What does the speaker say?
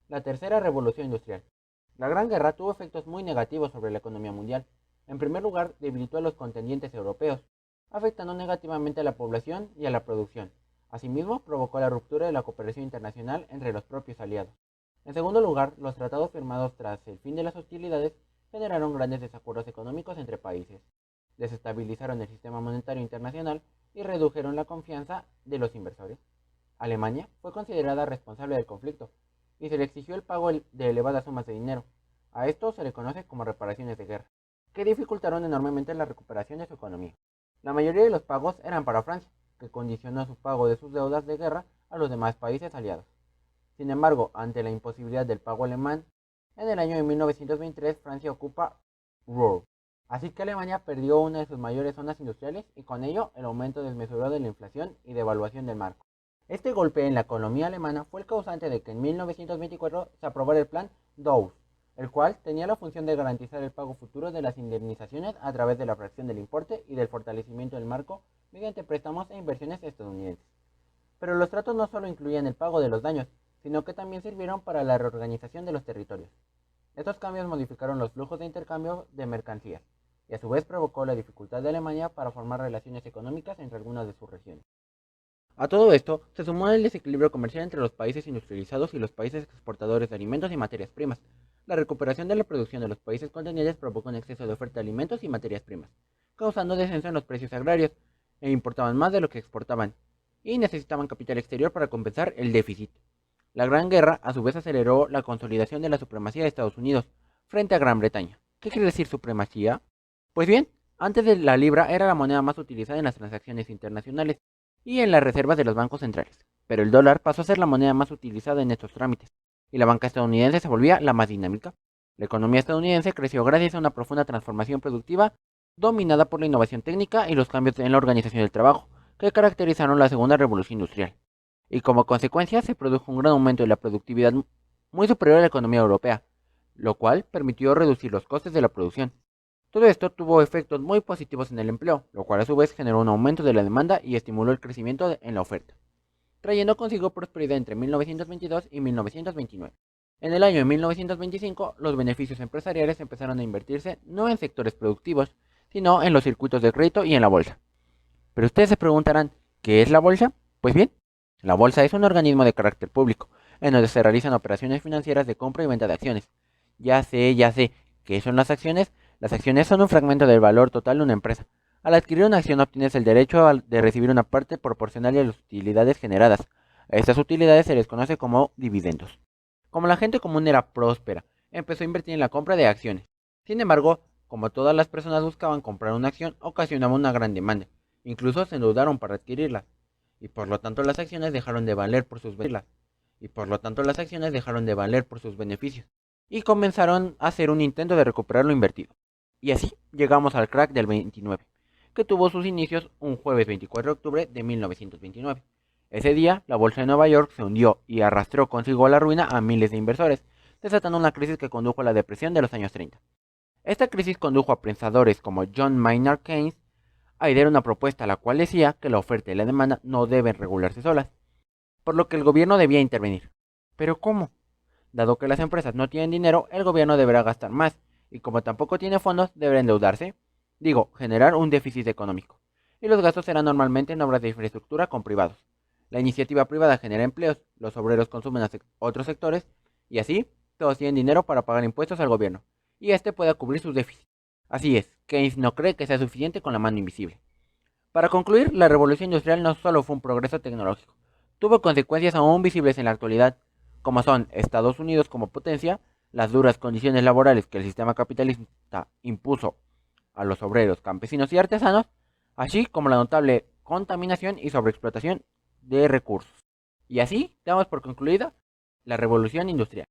La tercera revolución industrial. La Gran Guerra tuvo efectos muy negativos sobre la economía mundial. En primer lugar, debilitó a los contendientes europeos, afectando negativamente a la población y a la producción. Asimismo, provocó la ruptura de la cooperación internacional entre los propios aliados. En segundo lugar, los tratados firmados tras el fin de las hostilidades generaron grandes desacuerdos económicos entre países, desestabilizaron el sistema monetario internacional y redujeron la confianza de los inversores. Alemania fue considerada responsable del conflicto y se le exigió el pago de elevadas sumas de dinero. A esto se le conoce como reparaciones de guerra, que dificultaron enormemente la recuperación de su economía. La mayoría de los pagos eran para Francia, que condicionó su pago de sus deudas de guerra a los demás países aliados. Sin embargo, ante la imposibilidad del pago alemán, en el año de 1923 Francia ocupa Ruhr. Así que Alemania perdió una de sus mayores zonas industriales y con ello el aumento desmesurado de la inflación y devaluación del marco. Este golpe en la economía alemana fue el causante de que en 1924 se aprobara el plan Dawes, el cual tenía la función de garantizar el pago futuro de las indemnizaciones a través de la fracción del importe y del fortalecimiento del marco mediante préstamos e inversiones estadounidenses. Pero los tratos no solo incluían el pago de los daños, sino que también sirvieron para la reorganización de los territorios. Estos cambios modificaron los flujos de intercambio de mercancías y a su vez provocó la dificultad de Alemania para formar relaciones económicas entre algunas de sus regiones. A todo esto se sumó el desequilibrio comercial entre los países industrializados y los países exportadores de alimentos y materias primas. La recuperación de la producción de los países contendientes provocó un exceso de oferta de alimentos y materias primas, causando descenso en los precios agrarios, e importaban más de lo que exportaban, y necesitaban capital exterior para compensar el déficit. La Gran Guerra a su vez aceleró la consolidación de la supremacía de Estados Unidos frente a Gran Bretaña. ¿Qué quiere decir supremacía? Pues bien, antes de la libra era la moneda más utilizada en las transacciones internacionales y en las reservas de los bancos centrales, pero el dólar pasó a ser la moneda más utilizada en estos trámites, y la banca estadounidense se volvía la más dinámica. La economía estadounidense creció gracias a una profunda transformación productiva dominada por la innovación técnica y los cambios en la organización del trabajo, que caracterizaron la segunda revolución industrial. Y como consecuencia se produjo un gran aumento de la productividad muy superior a la economía europea, lo cual permitió reducir los costes de la producción. Todo esto tuvo efectos muy positivos en el empleo, lo cual a su vez generó un aumento de la demanda y estimuló el crecimiento en la oferta, trayendo consigo prosperidad entre 1922 y 1929. En el año de 1925, los beneficios empresariales empezaron a invertirse no en sectores productivos, sino en los circuitos de crédito y en la bolsa. Pero ustedes se preguntarán, ¿qué es la bolsa? Pues bien, la bolsa es un organismo de carácter público, en donde se realizan operaciones financieras de compra y venta de acciones. Ya sé, ¿qué son las acciones? Las acciones son un fragmento del valor total de una empresa. Al adquirir una acción obtienes el derecho de recibir una parte proporcional de las utilidades generadas. A estas utilidades se les conoce como dividendos. Como la gente común era próspera, empezó a invertir en la compra de acciones. Sin embargo, como todas las personas buscaban comprar una acción, ocasionaba una gran demanda. Incluso se endeudaron para adquirirlas. Y por lo tanto las acciones dejaron de valer por sus beneficios. Y comenzaron a hacer un intento de recuperar lo invertido. Y así llegamos al crack del 29, que tuvo sus inicios un jueves 24 de octubre de 1929. Ese día, la bolsa de Nueva York se hundió y arrastró consigo a la ruina a miles de inversores, desatando una crisis que condujo a la depresión de los años 30. Esta crisis condujo a pensadores como John Maynard Keynes a idear una propuesta la cual decía que la oferta y la demanda no deben regularse solas, por lo que el gobierno debía intervenir. ¿Pero cómo? Dado que las empresas no tienen dinero, el gobierno deberá gastar más, y como tampoco tiene fondos, deberá endeudarse. Digo, generar un déficit económico. Y los gastos serán normalmente en obras de infraestructura con privados. La iniciativa privada genera empleos, los obreros consumen a otros sectores, y así, todos tienen dinero para pagar impuestos al gobierno, y este pueda cubrir sus déficits. Así es, Keynes no cree que sea suficiente con la mano invisible. Para concluir, la revolución industrial no solo fue un progreso tecnológico, tuvo consecuencias aún visibles en la actualidad, como son Estados Unidos como potencia, las duras condiciones laborales que el sistema capitalista impuso a los obreros, campesinos y artesanos, así como la notable contaminación y sobreexplotación de recursos. Y así damos por concluida la revolución industrial.